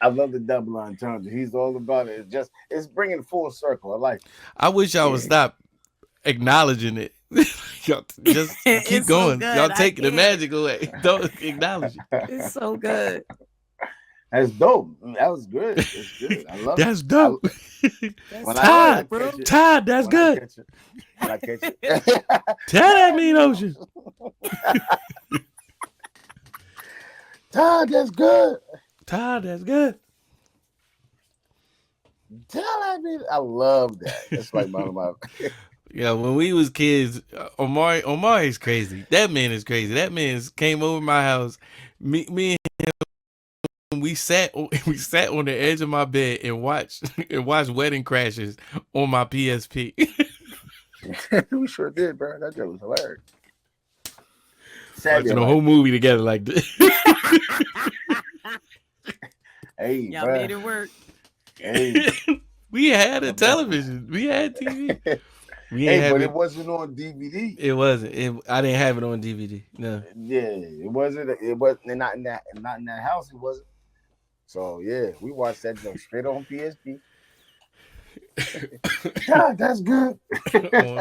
I love the double entendre. He's all about it. It's bringing full circle. I like it. I wish y'all would Yeah. stop acknowledging it. Y'all just keep It's so going. Y'all good. I taking the can't. magic away. Don't acknowledge it. It's so good. That's dope. That was good. It's good. I love it. That's dope. That's When I Todd, dope, catch bro. it, Todd, that's when I good. catch it, when I catch it, Tell that Todd, mean ocean. Todd, that's good. Todd, that's good. Tell that mean. I love that. That's like one of my. Yeah, when we was kids, Omar is crazy. That man is crazy. That man came over my house. Me and we sat on the edge of my bed and watched Wedding Crashes on my PSP. We sure did, bro. That joke was hilarious. Watching Saturday the night. whole movie together like this. Hey, Y'all bro. made it work. Hey. We had a television. We had TV. We ain't Hey, have but it it. wasn't on DVD. It wasn't. I didn't have it on DVD. No. Yeah, it wasn't. It was not in that house. It wasn't. So yeah, we watched that joke straight on PSP. God, that's good. On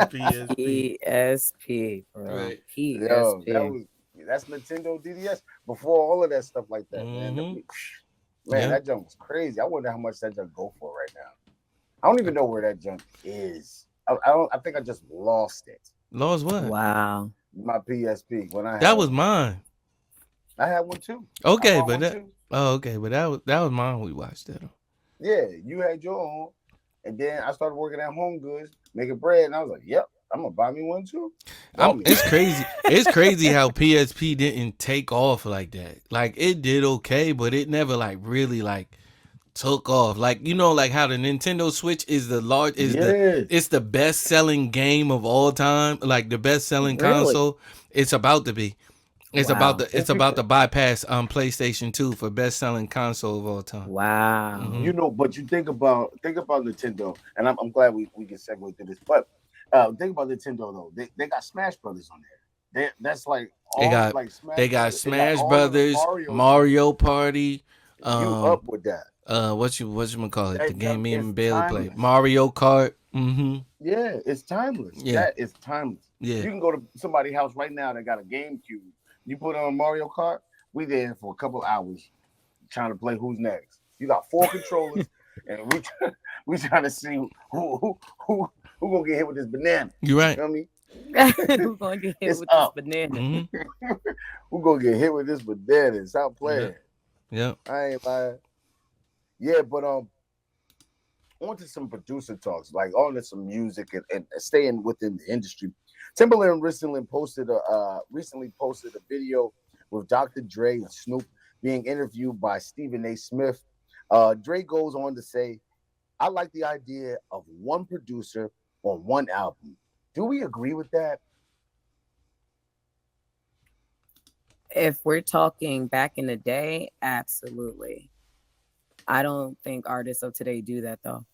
PSP. PSP, bro. Right. Yo, PSP. that's Nintendo DDS before all of that stuff like that, man. Mm-hmm. Man, Yeah. that junk was crazy. I wonder how much that junk go for right now. I don't even know where that junk is. I don't. I think I just lost it. Lost what? Wow. My PSP when I had That was one. mine. I had one too. Okay, I bought but one that. too. Oh, okay, but that was mine. We watched that on. Yeah, you had your own, and then I started working at Home Goods, making bread, and I was like, "Yep, I'm gonna buy me one too." Bought me It's one. crazy. It's crazy how PSP didn't take off like that. Like it did okay, but it never like really like took off. Like like how the Nintendo Switch is Yeah, it's the best selling game of all time. Like the best selling Really? console. It's about to be. Wow. it's It's about because to bypass PlayStation 2 for best selling console of all time. Wow. Hmm. but you think about Nintendo, and I'm glad we can segue to this. But think about Nintendo though. They got Smash Brothers on there. That's like They all got like Smash they got Brothers. They got Smash all of the Brothers, Mario's on there. Mario Party, You um, up with that? what you gonna call it? The game me It's and Bailey play. timeless. Mario Kart. Mm-hmm. Yeah, it's timeless. Yeah. That is timeless. Yeah. You can go to somebody's house right now that got a GameCube. You put on Mario Kart. We there for a couple hours trying to play who's next. You got 4 controllers, and we trying to see who gonna get hit with this banana. You're You right. know what I mean? Who's going to get hit It's with this up. banana? Mm-hmm. Who gonna get hit with this banana? Stop playing. Yeah. I ain't lying. Yeah, but on to some producer talks, like on to some music and staying within the industry. Timberland recently posted a video with Dr. Dre and Snoop being interviewed by Stephen A. Smith. Dre goes on to say, "I like the idea of one producer on one album. Do we agree with that?" If we're talking back in the day, absolutely. I don't think artists of today do that though.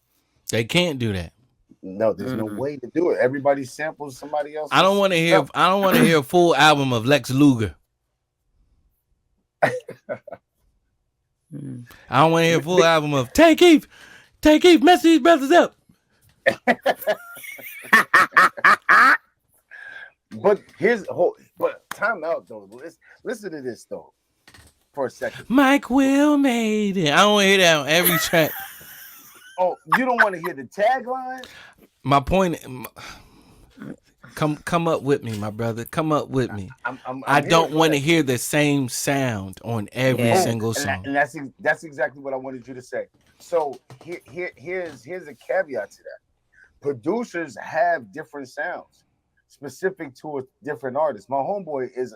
They can't do that. No, there's no Mm. way to do it. Everybody samples somebody I don't else's want to hear. stuff. I don't want to hear a full album of Lex Luger. Mm. I don't want to hear a full album of Take Eve, mess these brothers up. But time out though. Listen to this though for a second. Mike Will made it. I don't want to hear that on every track. Oh, you don't want to hear the tagline? My point. Come up with me, my brother. Come up with me. I'm I here. don't Go want to ahead. hear the same sound on every Yeah. single And, song. and that's exactly what I wanted you to say. So here's a caveat to that. Producers have different sounds specific to a different artist. My homeboy is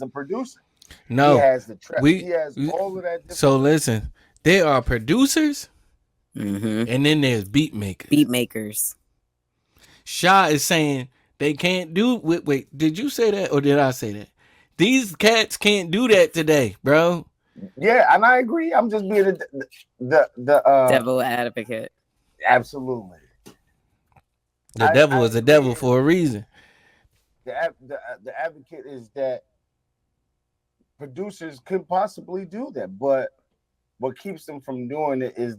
a producer. He No, has the trap. we. He has all of that. So listen, there are producers, Mm-hmm. and then there's beat makers. Beat makers. Sha is saying they can't do. Wait, did you say that or did I say that? These cats can't do that today, bro. Yeah, and I agree. I'm just being the Devil advocate. absolutely. The devil is a agree. devil for a reason. The advocate is that producers could possibly do that, but what keeps them from doing it is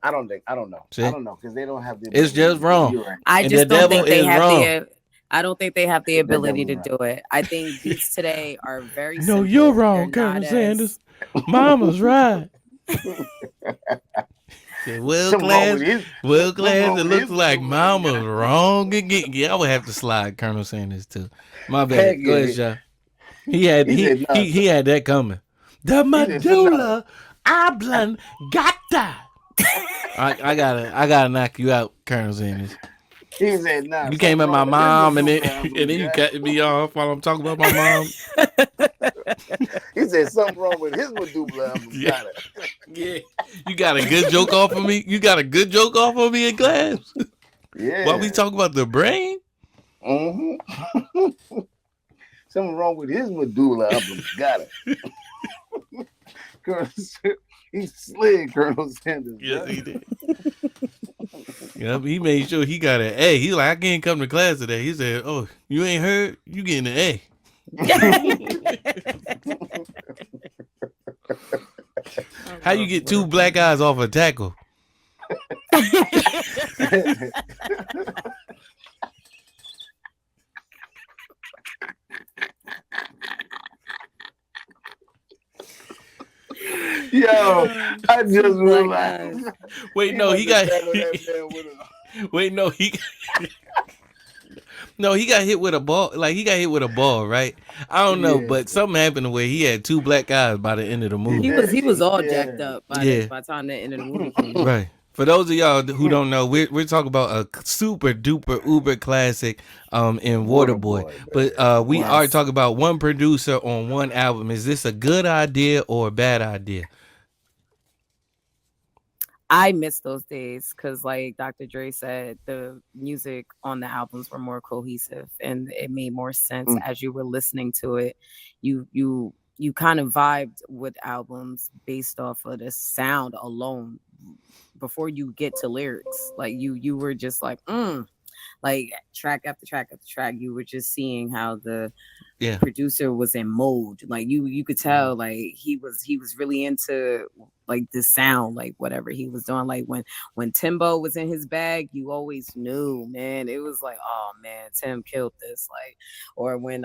I don't know. See? I don't know because they don't have the It's ability just to do it. wrong. You're right. I And the just don't devil think they is have wrong. I don't think they have the That ability to devil's do it. I think beats today are very No, simple. you're They're wrong, not Colonel Sanders. as Mama's right. Say, well, Something wrong class, with his. well, Something class, wrong it with looks his like medulla Mama's oblongata. wrong again. Yeah, I would have to slide Colonel Sanders too. My Heck bad. Go yeah. ahead, Shaw. He had He said no. he had that coming. The He said no. medulla oblongata. I gotta knock you out, Colonel Sanders. He said nah. You came at Something my wrong mom with and his then medulla and then you oblongata. cut me off while I'm talking about my mom. He said something wrong with his medulla Yeah. oblongata. Yeah, you got a good joke off of me. You got a good joke off of me in class. Yeah. While we talk about the brain. Mm-hmm. Something wrong with his medulla oblongata. He slid Colonel Sanders. Yes, he did. Yep, he made sure he got an A. He like, I can't come to class today. He said, "Oh, you ain't heard? You getting an A." How you get two black eyes off a tackle? Yo, I just realized. Wait, no, he got. tackle that man with a- Wait, no, he. No, he got hit with a ball. Like he got hit with a ball, right? I don't know, Yeah. but something happened where he had two black eyes by the end of the movie. he was all Yeah. jacked up by Yeah. by the time the end of the movie came. Right. For those of y'all who don't know, we're talking about a super duper uber classic in Waterboy. But we are Yes. talking about one producer on one album. Is this a good idea or a bad idea? I miss those days because, like Dr. Dre said, the music on the albums were more cohesive and it made more sense as you were listening to it. You kind of vibed with albums based off of the sound alone before you get to lyrics. Like you were just like track after track after track. You were just seeing how the producer was in mode. Like you could tell like he was really into like the sound, like whatever he was doing. Like when Timbo was in his bag, you always knew, man. It was like, oh man, Tim killed this. Like, or when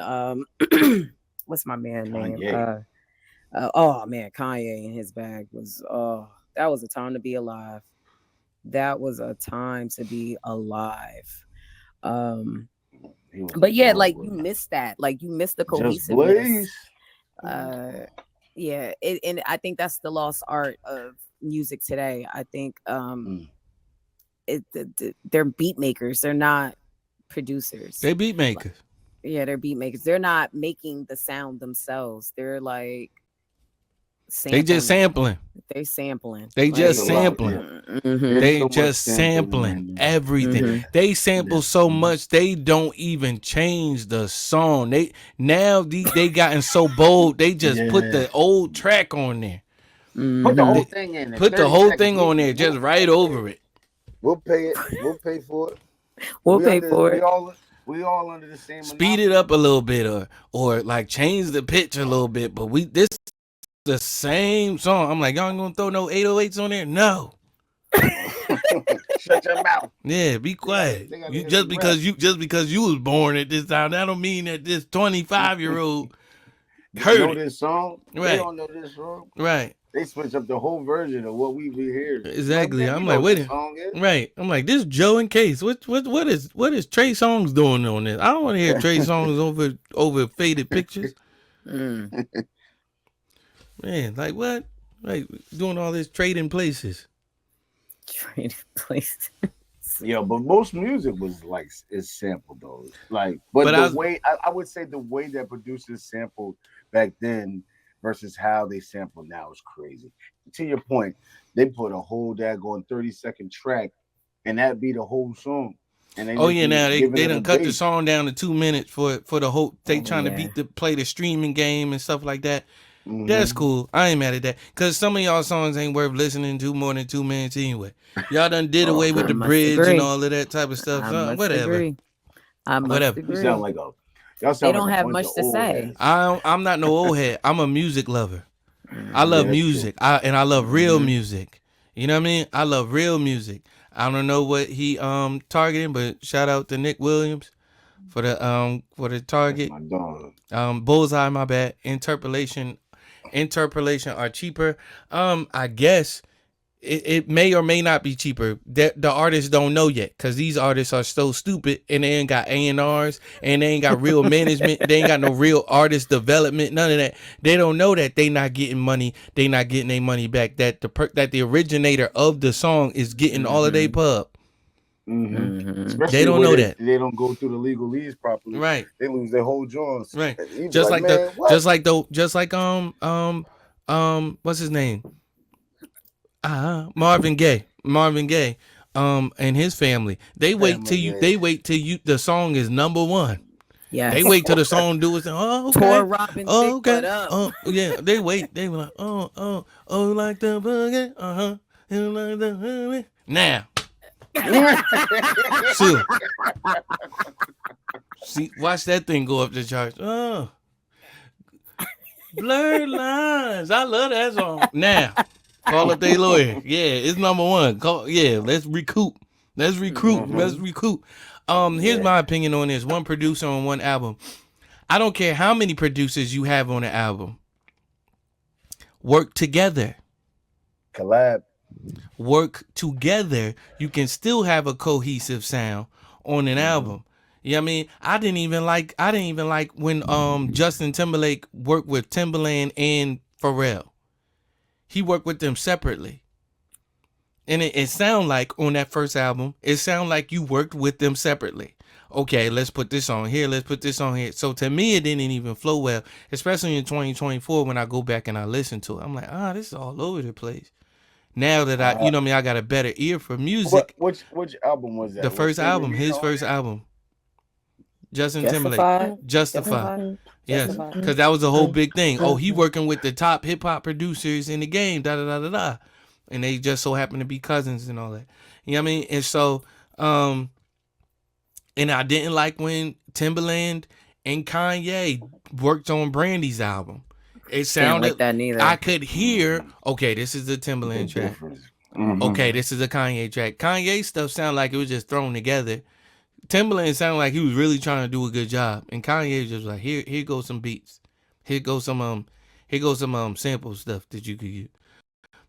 what's my man name? Oh man, Kanye in his bag was that was a time to be alive. That was a time to be alive. But yeah, like you missed that. Like you missed the cohesiveness. Yeah, and I think that's the lost art of music today. I think they're beat makers. They're not producers. They beat makers. Yeah, they're beat makers. They're not making the sound themselves. They're like They just sampling. They sampling. They like, just sampling. Mm-hmm. They so just sampling everything. Mm-hmm. They sample so much they don't even change the song. They gotten so bold. They just put the old track on there. Put the whole thing in there. Put the whole thing on there, just right over it. We'll pay it. We'll pay for it. We'll pay for it. We all under the same. Speed it up a little bit, or like change the pitch a little bit. But this is the same song. I'm like, y'all ain't gonna throw no 808s on there? No. Shut your mouth. Yeah, be quiet. They gotta You hit just the because you was born at this time, that don't mean that this 25-year-old heard heard it. This song. Right. They don't know this song. Right. They switch up the whole version of what we be hearing. Exactly. Like, I'm like, wait a right. I'm like, this Joe and Case. What is Trey Songz doing on this? I don't want to hear Trey Songz over faded pictures. Man, like what? Like doing all this trading places. Trading places. Yeah, but most music was like is sampled though. Like, but I would say the way that producers sampled back then versus how they sample now is crazy. To your point, they put a whole daggone 30-second track, and that'd be the whole song. And now they done cut the song down to 2 minutes for the whole. They trying to play the streaming game and stuff like that. Mm-hmm. That's cool. I ain't mad at that because some of y'all songs ain't worth listening to more than 2 minutes anyway. Y'all done did away with the bridge and all of that type of stuff. Whatever. Whatever. You sound like they don't have much to say. I'm not no old head. I'm a music lover. I Yeah, love that's true. music. I love real Mm-hmm. music. You know what I mean? I love real music. I don't know what he targeting, but shout out to Nick Williams for the That's target. my dog. Bullseye, my bad. Interpolation are cheaper. I guess it may or may not be cheaper. That the artists don't know yet, because these artists are so stupid and they ain't got A&Rs and they ain't got real management. They ain't got no real artist development. None of that. They don't know that they not getting money. They not getting their money back. That the originator of the song is getting all of their Mm-hmm. pub. Mm-hmm. They Especially don't where know that. they don't go through the legalese properly. Right. They lose their whole joints. Right. And you be Just like, like man, what? what's his name? Marvin Gaye. And his family. They wait till the song is number one. Yes. They wait till the song do it. Oh, okay. Poor Robin Oh, Thicke, okay. what up? Oh, yeah. They wait. They were like, oh, like the boogie. You like the boogie. Now. See, watch that thing go up the charts. Oh. Blurred Lines. I love that song. Now. Call up their lawyer. Yeah, it's number one. Let's recoup. Let's recruit. Mm-hmm. Let's recoup. Here's my opinion on this. One producer on one album. I don't care how many producers you have on an album. Work together. Collab. Work together. You can still have a cohesive sound on an album. You know what I mean? I didn't even like when Justin Timberlake worked with Timbaland and Pharrell. He worked with them separately. And it sound like on that first album, it sound like you worked with them separately. Okay, let's put this on here. Let's put this on here. So to me, it didn't even flow well, especially in 2024 when I go back and I listen to it. I'm like, this is all over the place. Now that I got a better ear for music. Which album was that? The first album, his first album. Justin Timberlake. Justified. Yes, because that was a whole big thing. Oh, he working with the top hip hop producers in the game. Da da da da da. And they just so happen to be cousins and all that. You know what I mean? And so, and I didn't like when Timbaland and Kanye worked on Brandy's album. It sounded like that neither. I could hear, okay, this is the Timbaland track. Mm-hmm. Okay, this is a Kanye track. Kanye stuff sounded like it was just thrown together. Timbaland sounded like he was really trying to do a good job. And Kanye was just like, here goes some beats. Here goes some sample stuff that you could use.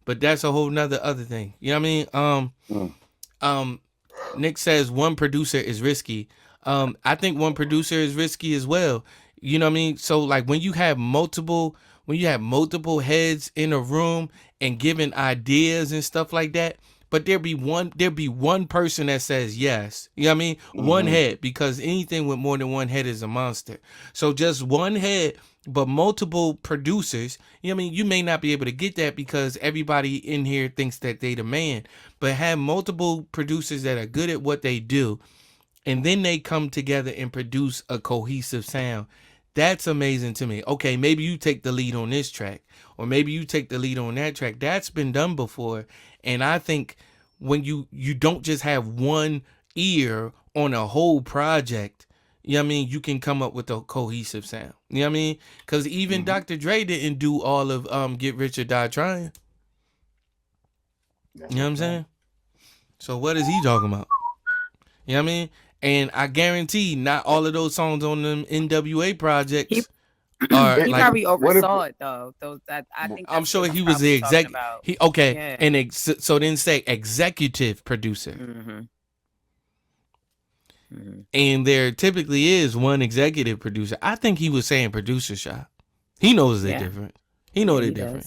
But that's a whole nother other thing. You know what I mean? Nick says one producer is risky. I think one producer is risky as well. You know what I mean? So like when you have multiple heads in a room and giving ideas and stuff like that, but there be one person that says yes. You know what I mean? Mm-hmm. One head, because anything with more than one head is a monster. So just one head, but multiple producers, you know what I mean? You may not be able to get that because everybody in here thinks that they the man, but have multiple producers that are good at what they do, and then they come together and produce a cohesive sound. That's amazing to me. Okay, maybe you take the lead on this track, or maybe you take the lead on that track. That's been done before. And I think when you don't just have one ear on a whole project, you know what I mean, you can come up with a cohesive sound. You know what I mean? Because even Dr. Dre didn't do all of Get Rich or Die Trying. You know what I'm saying? So what is he talking about? You know what I mean? And I guarantee not all of those songs on them NWA projects He like, probably oversaw it though. I think I'm sure he was the exec. So then say executive producer. Mm-hmm. Mm-hmm. And there typically is one executive producer. I think he was saying producer shop. He knows they're different. He knows they're different.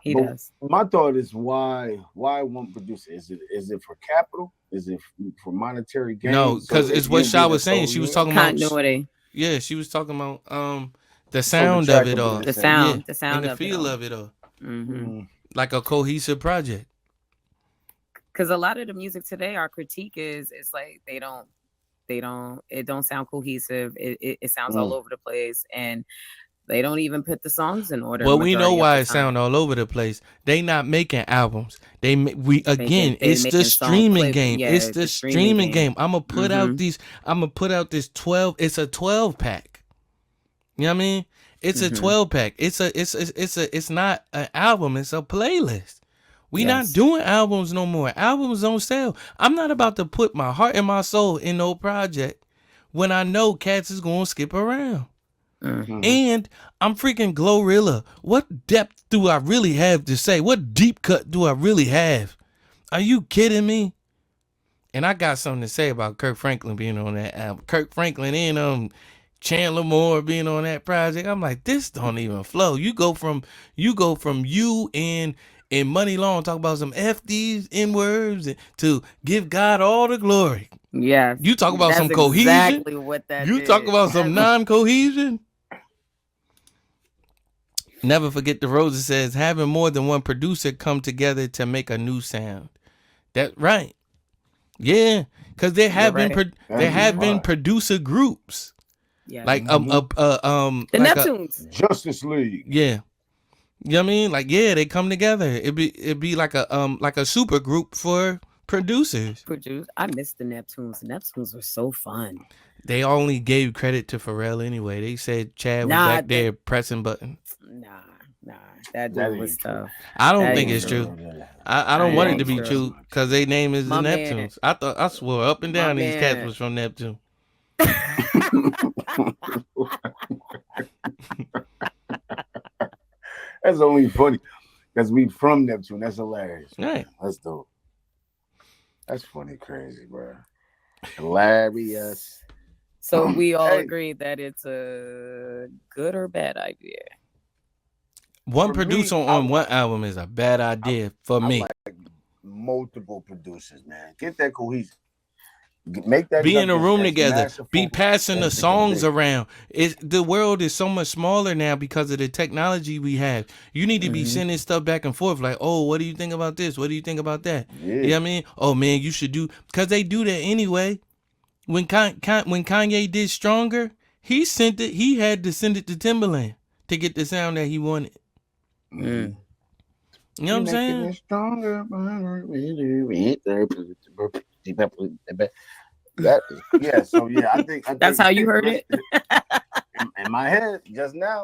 He does. My thought is why one producer? Is it for capital? Is it for monetary gain? No, because it's what Sha was saying. She was talking about continuity. Yeah, she was talking about the sound of it all. The sound and the of feel it all. of it all. Mm-hmm. Like a cohesive project. Because a lot of the music today, our critique is like it don't sound cohesive. It sounds all over the place, and they don't even put the songs in order. Well, we know why it sound all over the place. They not making albums. It's the streaming game. Yeah, it's the streaming game. I'm gonna put out these. I'm gonna put out this 12. It's a 12 pack. You know what I mean? It's a 12 pack. It's not an album. It's a playlist. We not doing albums no more. Albums don't sell. I'm not about to put my heart and my soul in no project when I know cats is gonna skip around. And I'm freaking Glorilla. What depth do I really have to say? What deep cut do I really have? Are you kidding me? And I got something to say about Kirk Franklin being on that album. Kirk Franklin and Chandler Moore being on that project. I'm like, this don't even flow. You go from you and Money Long talk about some FDs, N-words to give God all the glory. Yeah. You talk about some cohesion. Exactly what that You talk about some non-cohesion. Never forget the Roses says having more than one producer come together to make a new sound. That's right. Yeah, because there have been producer groups. Yeah. Like the like Neptunes. Justice League. Yeah. You know what I mean? Like, yeah, they come together. It'd be like a super group for producers. I miss the Neptunes. The Neptunes were so fun. They only gave credit to Pharrell anyway. They said Chad was back there pressing buttons. Nah. That dude was tough. I don't think it's true. I don't want it to be true because their name is the Neptunes. I swore up and down these cats was from Neptune. That's only funny because we from Neptune. That's hilarious. Right. That's dope. That's funny, crazy, bro. Hilarious. So we all agree that it's a good or bad idea. One For producer me, on one album is a bad idea for me. Like multiple producers, man. Get that cohesion. Make that. Be in a room together. masterful. Be passing the songs around. The world is so much smaller now because of the technology we have. You need to be sending stuff back and forth. Like, oh, what do you think about this? What do you think about that? Yeah. You know what I mean? Oh man, you should do, because they do that anyway. When Kanye did Stronger, he had to send it to Timberland to get the sound that he wanted. Mm. You know what I'm saying? Stronger. So yeah, I think That's how you heard it. in my head just now.